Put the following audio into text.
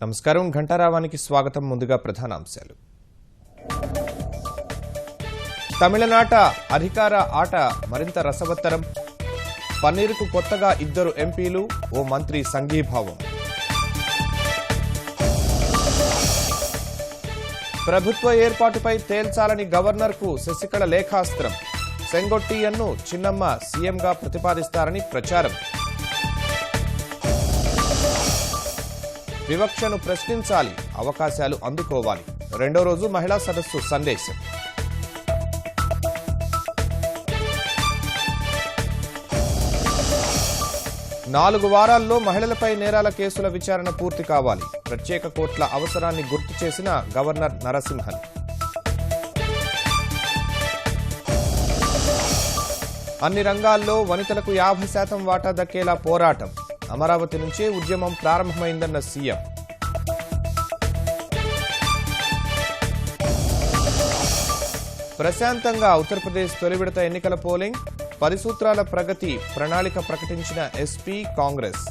నమస్కారం ఘంటారావానికి స్వాగతం. ముందుగా ప్రధానాంశాలు. తమిళనాట అధికార ఆట మరింత రసవత్తరం. పన్నీరుకు కొత్తగా 2 ఎంపీలు, ఓ మంత్రి సంఘీభావం. ప్రభుత్వ ఏర్పాటుపై తేల్చాలని గవర్నర్కు శశికళ లేఖాస్త్రం. సెంగొట్టియన్ను చిన్నమ్మ సీఎంగా ప్రతిపాదిస్తారని ప్రచారం. వివక్షను ప్రశ్నించాలి, అవకాశాలు అందుకోవాలి. రెండో రోజు మహిళా సదస్సు సందేశం. నాలుగు వారాల్లో మహిళలపై నేరాల కేసుల విచారణ పూర్తి కావాలి. ప్రత్యేక కోర్టుల అవసరాన్ని గుర్తు చేసిన గవర్నర్ నరసింహన్. అన్ని రంగాల్లో వనితలకు 50% వాటా దక్కేలా పోరాటం. అమరావతి నుంచే ఉద్యమం ప్రారంభమైందన్న సీఎం. ప్రశాంతంగా ఉత్తరప్రదేశ్ తొలి విడత ఎన్నికల పోలింగ్. 10 సూత్రాల ప్రగతి ప్రణాళిక ప్రకటించిన ఎస్పీ, కాంగ్రెస్.